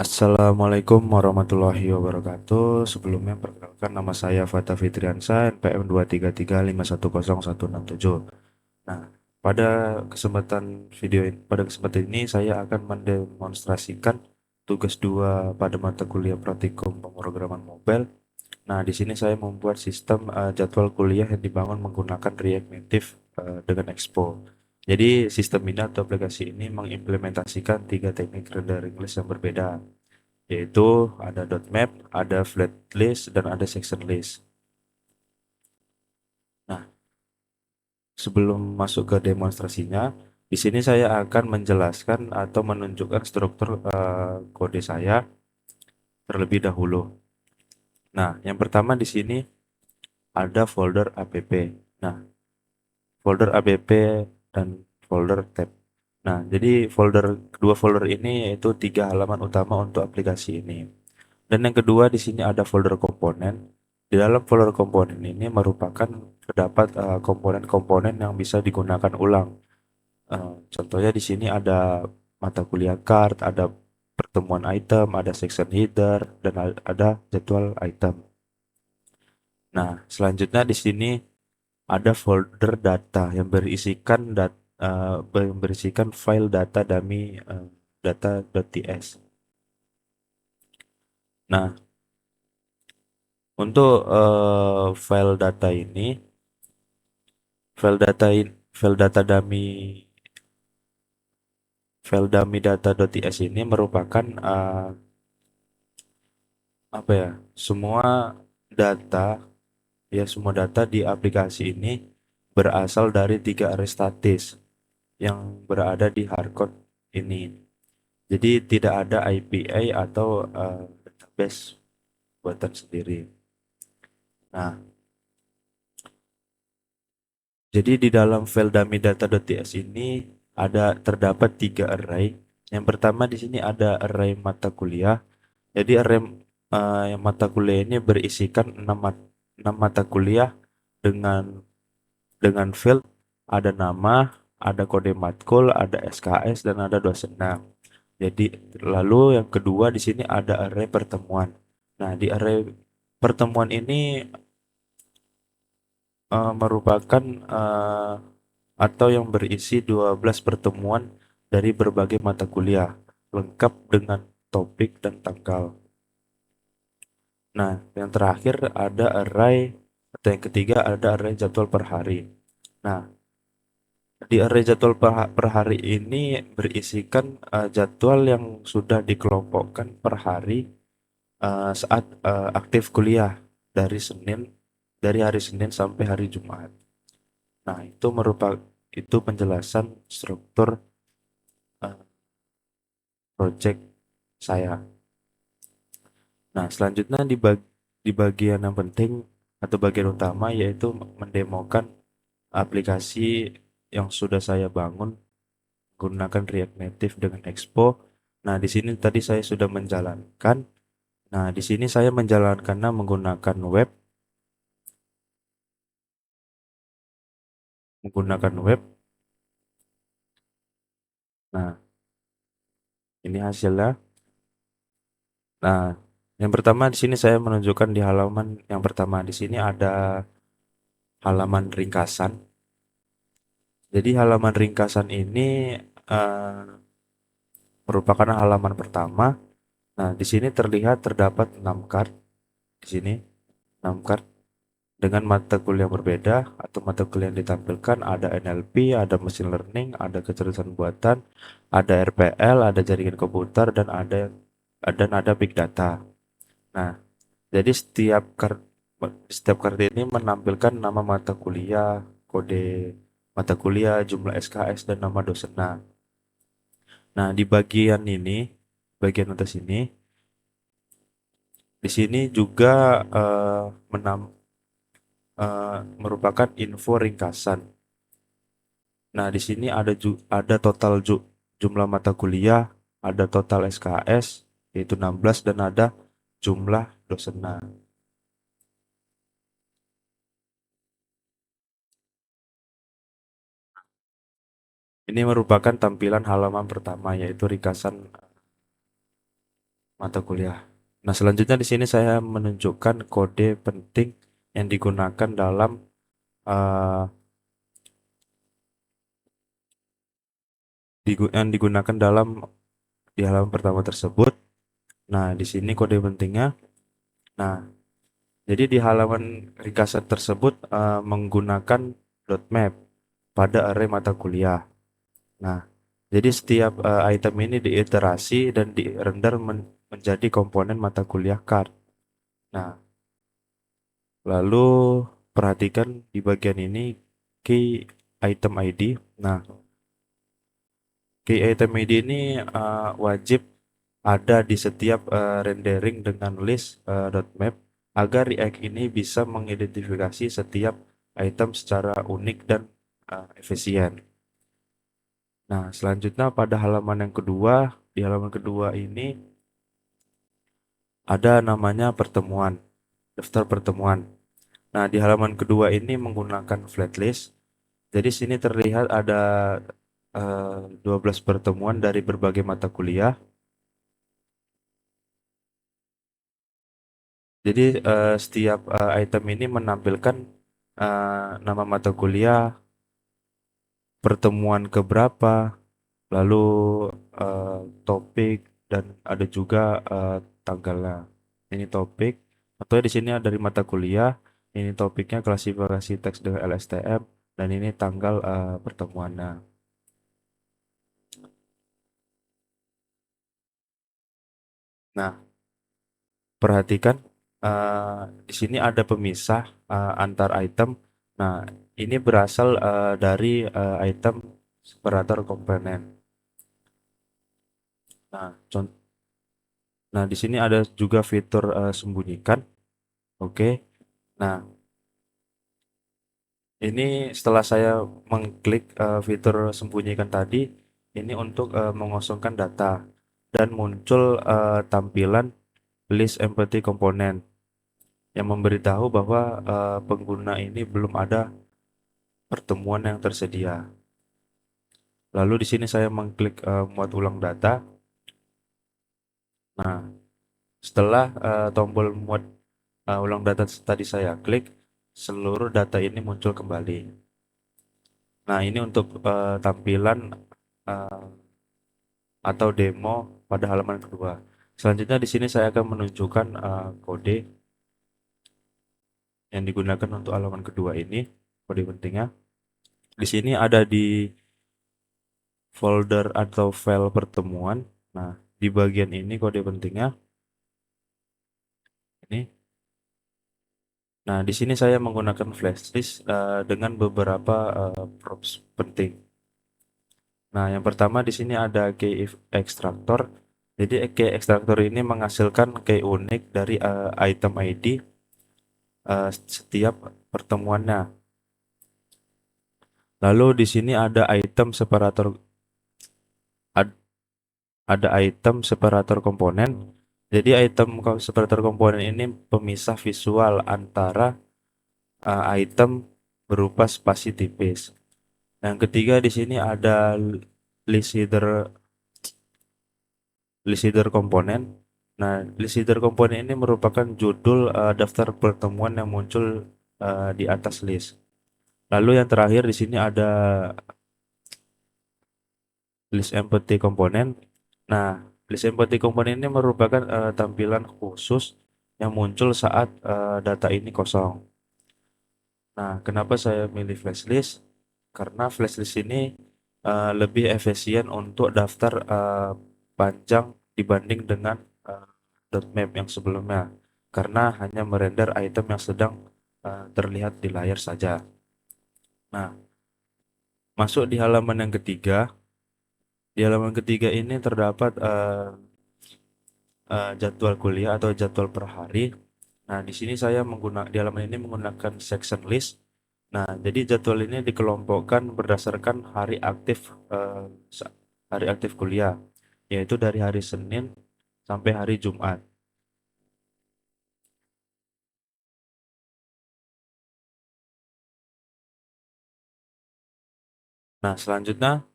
Assalamualaikum warahmatullahi wabarakatuh. Sebelumnya perkenalkan nama saya Fata Fitriansa, NPM 233510167. Nah, pada kesempatan ini saya akan mendemonstrasikan tugas 2 pada mata kuliah praktikum pemrograman mobile. Nah, di sini saya membuat sistem jadwal kuliah yang dibangun menggunakan React Native dengan Expo. Jadi, sistem ini atau aplikasi ini mengimplementasikan tiga teknik rendering list yang berbeda, yaitu ada .map, ada flat list, dan ada section list. Nah, sebelum masuk ke demonstrasinya, di sini saya akan menjelaskan atau menunjukkan struktur kode saya terlebih dahulu. Nah, yang pertama di sini ada folder app. Nah, folder app dan folder tab. Nah, jadi kedua folder ini yaitu tiga halaman utama untuk aplikasi ini. Dan yang kedua di sini ada folder komponen. Di dalam folder komponen ini merupakan terdapat komponen-komponen yang bisa digunakan ulang. Contohnya di sini ada mata kuliah card, ada pertemuan item, ada section header, dan ada jadwal item. Nah, selanjutnya di sini ada folder data yang berisikan file data dummy data.ts. Nah, untuk file data ini, file data dummy file dummy data.ts ini merupakan apa ya? Data semua data di aplikasi ini berasal dari tiga array statis yang berada di hardcode ini. Jadi tidak ada IPA atau database buatan sendiri. Nah, jadi di dalam file dummy data.ts ini terdapat tiga array. Yang pertama di sini ada array mata kuliah. Jadi array yang mata kuliah ini berisikan 6 mata kuliah dengan field, ada nama, ada kode matkul, ada SKS, dan ada dosen. Nah, jadi lalu yang kedua di sini ada array pertemuan. Nah, di array pertemuan ini merupakan atau yang berisi 12 pertemuan dari berbagai mata kuliah, lengkap dengan topik dan tanggal. Nah, yang terakhir ada array atau yang ketiga ada array jadwal per hari. Nah, di array jadwal per hari ini berisikan jadwal yang sudah dikelompokkan per hari saat aktif kuliah dari hari Senin sampai hari Jumat. Nah, itu penjelasan struktur uh, project saya. Nah, selanjutnya di bagian yang penting atau bagian utama yaitu mendemokan aplikasi yang sudah saya bangun menggunakan React Native dengan Expo. Nah, di sini tadi saya sudah menjalankan. Nah, di sini saya menjalankannya menggunakan web. Nah, ini hasilnya. Nah, yang pertama di sini saya menunjukkan di halaman yang pertama di sini ada halaman ringkasan. Jadi halaman ringkasan ini eh, merupakan halaman pertama. Nah, di sini terdapat 6 card di sini, 6 card dengan mata kuliah berbeda atau mata kuliah yang ditampilkan ada NLP, ada machine learning, ada kecerdasan buatan, ada RPL, ada jaringan komputer dan ada big data. Nah, jadi setiap kartu ini menampilkan nama mata kuliah, kode mata kuliah, jumlah SKS, dan nama dosen. Nah, di bagian atas ini, di sini juga merupakan info ringkasan. Nah, di sini ada total jumlah mata kuliah, ada total SKS yaitu 16, dan ada jumlah dosen. Ini merupakan tampilan halaman pertama yaitu ringkasan mata kuliah. Nah, selanjutnya di sini saya menunjukkan kode penting yang digunakan dalam uh, yang digunakan dalam di halaman pertama tersebut. Nah, di sini kode pentingnya. Nah, jadi di halaman ringkasan tersebut menggunakan dot map pada array mata kuliah. Nah, jadi setiap item ini diiterasi dan dirender menjadi komponen mata kuliah card. Nah, lalu perhatikan di bagian ini key item ID. Nah, key item ID ini wajib ada di setiap rendering dengan list .map agar React ini bisa mengidentifikasi setiap item secara unik dan efisien. Nah, selanjutnya pada halaman yang kedua, di halaman kedua ini ada namanya pertemuan, daftar pertemuan. Nah, di halaman kedua ini menggunakan flatlist. Jadi sini terlihat ada 12 pertemuan dari berbagai mata kuliah. Jadi setiap item ini menampilkan nama mata kuliah, pertemuan keberapa, lalu topik dan ada juga tanggalnya. Ini topik, atau di sini ada dari mata kuliah. Ini topiknya klasifikasi teks dengan LSTM dan ini tanggal pertemuannya. Nah, perhatikan di sini ada pemisah antar item. Nah, ini berasal dari item separator komponen. Nah, nah di sini ada juga fitur sembunyikan. Oke. Nah, ini setelah saya mengklik fitur sembunyikan tadi, ini untuk mengosongkan data dan muncul tampilan list empty komponen yang memberitahu bahwa pengguna ini belum ada pertemuan yang tersedia. Lalu di sini saya mengklik muat ulang data. Nah, setelah tombol muat ulang data tadi saya klik, seluruh data ini muncul kembali. Nah, ini untuk tampilan uh, atau demo pada halaman kedua. Selanjutnya di sini saya akan menunjukkan kode yang digunakan untuk halaman kedua ini, kode pentingnya. Di sini ada di folder atau file pertemuan. Nah, di bagian ini kode pentingnya ini. Nah, di sini saya menggunakan flashlist dengan beberapa props penting. Nah, yang pertama di sini ada key extractor. Jadi key extractor ini menghasilkan key unik dari item ID setiap pertemuannya. Lalu di sini ada item separator ada item separator komponen. Jadi item separator komponen ini pemisah visual antara item berupa spasi tipis. Yang ketiga di sini ada list header komponen. Nah, list header komponen ini merupakan judul daftar pertemuan yang muncul di atas list. Lalu yang terakhir di sini ada list empty komponen. Nah, list empty komponen ini merupakan tampilan khusus yang muncul saat data ini kosong. Nah, kenapa saya milih flashlist? Karena flashlist ini lebih efisien untuk daftar panjang dibanding dengan .map yang sebelumnya, karena hanya merender item yang sedang terlihat di layar saja. Nah, masuk di halaman yang ketiga. Di halaman ketiga ini terdapat jadwal kuliah atau jadwal per hari. Nah, di sini saya di halaman ini menggunakan section list. Nah, jadi jadwal ini dikelompokkan berdasarkan hari aktif kuliah, yaitu dari hari Senin sampai hari Jumat. Nah, selanjutnya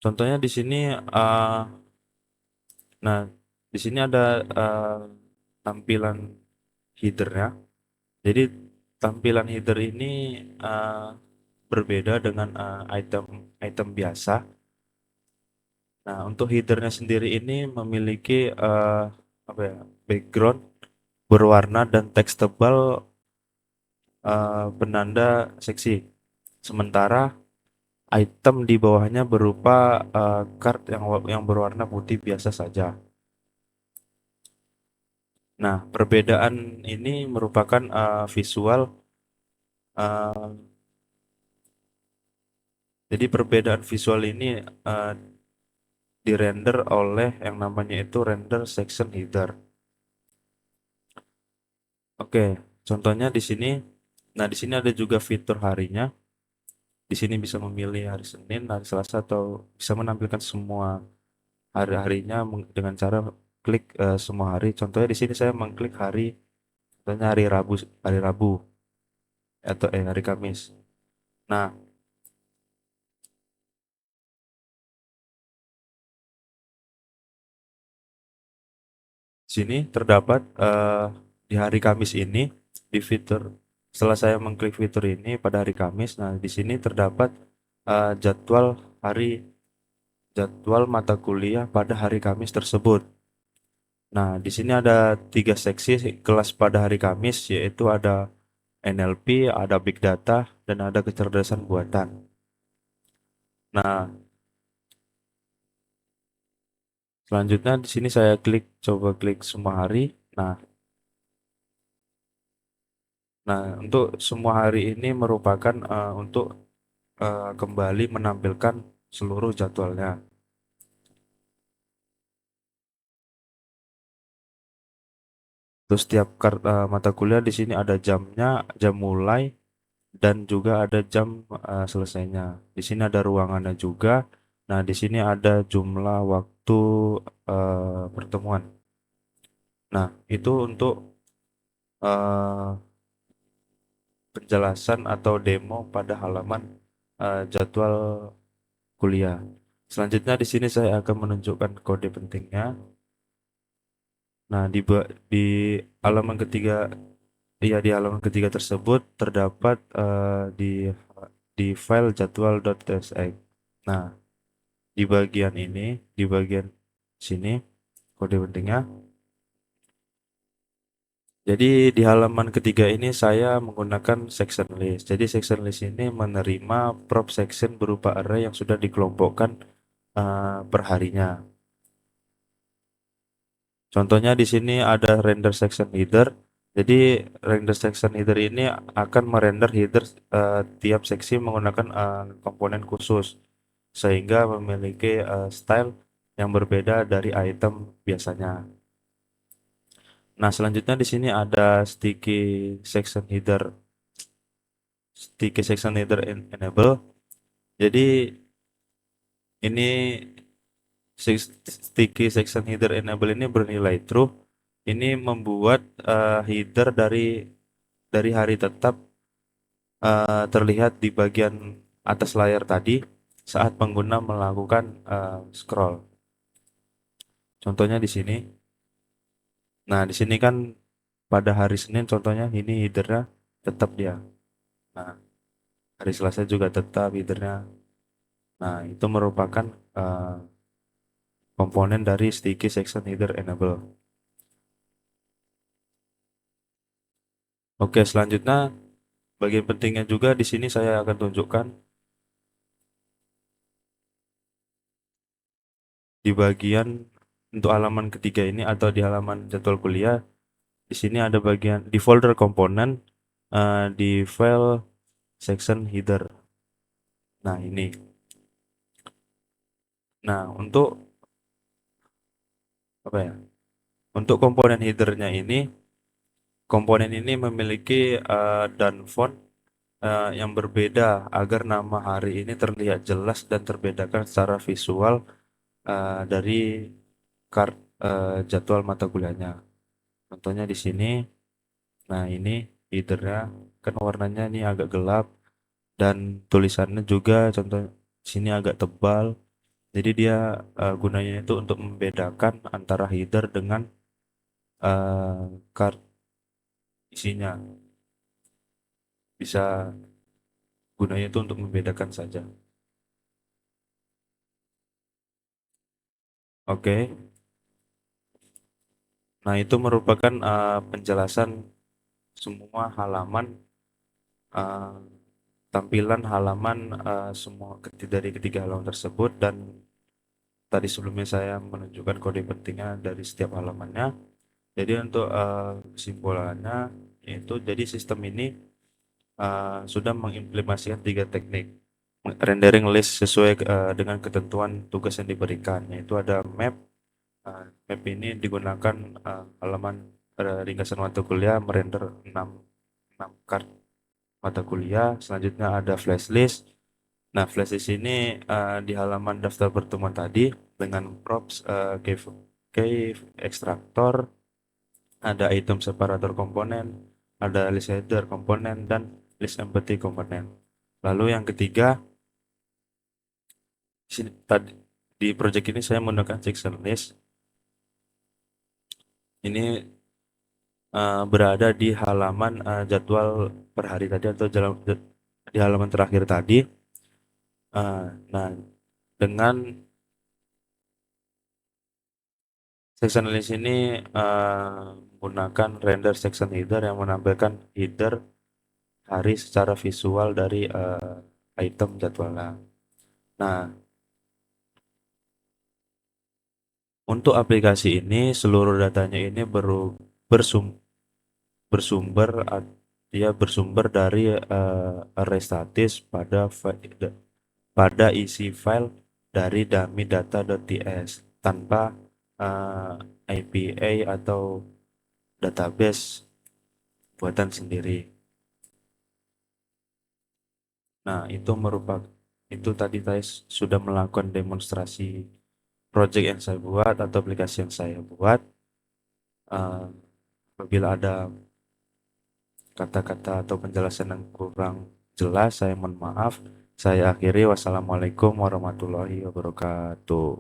contohnya di sini Nah, di sini ada tampilan header-nya. Jadi tampilan header ini berbeda dengan item biasa. Nah, untuk header-nya sendiri ini memiliki apa ya, background berwarna dan teks tebal penanda seksi. Sementara item di bawahnya berupa card yang berwarna putih biasa saja. Nah, perbedaan ini merupakan visual. uh, jadi perbedaan visual ini dirender oleh yang namanya itu render section header. Oke, contohnya di sini. Nah, di sini ada juga fitur harinya. Di sini bisa memilih hari Senin, hari Selasa, atau bisa menampilkan semua hari-harinya dengan cara klik semua hari. Contohnya di sini saya mengklik hari, contohnya hari Rabu atau hari Kamis. Nah, sini terdapat di hari Kamis ini di fitur, setelah saya mengklik fitur ini pada hari Kamis, nah di sini terdapat jadwal jadwal mata kuliah pada hari Kamis tersebut. Nah, di sini ada 3 seksi kelas pada hari Kamis, yaitu ada NLP, ada Big Data, dan ada kecerdasan buatan. Nah, selanjutnya di sini saya coba klik semua hari. Nah, untuk semua hari ini merupakan untuk kembali menampilkan seluruh jadwalnya. Terus setiap mata kuliah di sini ada jamnya, jam mulai, dan juga ada jam selesainya. Di sini ada ruangannya juga. Nah, di sini ada jumlah waktu pertemuan. Nah, itu untuk eh, penjelasan atau demo pada halaman jadwal kuliah. Selanjutnya di sini saya akan menunjukkan kode pentingnya. Nah, di halaman ketiga, ya di halaman ketiga tersebut terdapat di file jadwal.tsx. Nah, di bagian sini kode pentingnya. Jadi di halaman ketiga ini saya menggunakan section list. Jadi section list ini menerima prop section berupa array yang sudah dikelompokkan per harinya. Contohnya di sini ada render section header. Jadi render section header ini akan merender header tiap seksi menggunakan komponen khusus sehingga memiliki style yang berbeda dari item biasanya. Nah, selanjutnya di sini ada sticky section header enable. Jadi ini sticky section header enable ini bernilai true. Ini membuat header dari hari tetap terlihat di bagian atas layar tadi saat pengguna melakukan scroll. Contohnya di sini. Nah, di sini kan pada hari Senin contohnya ini headernya tetap dia. Nah, hari Selasa juga tetap headernya. Nah, itu merupakan komponen dari sticky section header enable. Oke, selanjutnya bagian pentingnya juga di sini saya akan tunjukkan di bagian untuk halaman ketiga ini atau di halaman jadwal kuliah. Di sini ada bagian di folder komponen di file section header. Nah, ini. Nah, untuk apa ya? Untuk komponen headernya ini, komponen ini memiliki dan font yang berbeda agar nama hari ini terlihat jelas dan terbedakan secara visual dari jadwal mata kuliahnya. Contohnya di sini. Nah, ini headernya kan warnanya ini agak gelap dan tulisannya juga contoh sini agak tebal. Jadi dia gunanya itu untuk membedakan antara header dengan card isinya. Bisa gunanya itu untuk membedakan saja. Oke. Nah, itu merupakan penjelasan semua halaman, eh, tampilan halaman semua dari ketiga halaman tersebut, dan tadi sebelumnya saya menunjukkan kode pentingnya dari setiap halamannya. Jadi untuk kesimpulannya yaitu jadi sistem ini sudah mengimplementasikan 3 teknik rendering list sesuai dengan ketentuan tugas yang diberikan, yaitu ada map. Map ini digunakan halaman ringkasan mata kuliah merender 6 card mata kuliah. Selanjutnya ada flash list. Nah, flash list ini di halaman daftar pertemuan tadi dengan props, key extractor, ada item separator komponen, ada list header komponen, dan list empty komponen. Lalu yang ketiga, sini tadi di project ini saya menggunakan section list. Ini berada di halaman jadwal per hari tadi, atau di halaman terakhir tadi. Nah, dengan section list ini menggunakan render section header yang menampilkan header hari secara visual dari item jadwalnya. Nah, untuk aplikasi ini seluruh datanya ini bersumber dia bersumber dari array statis pada isi file dari dummy data.ts tanpa APA atau database buatan sendiri. Nah, itu tadi saya sudah melakukan demonstrasi project yang saya buat atau aplikasi yang saya buat. Apabila ada kata-kata atau penjelasan yang kurang jelas, saya mohon maaf. Saya akhiri. Wassalamualaikum warahmatullahi wabarakatuh.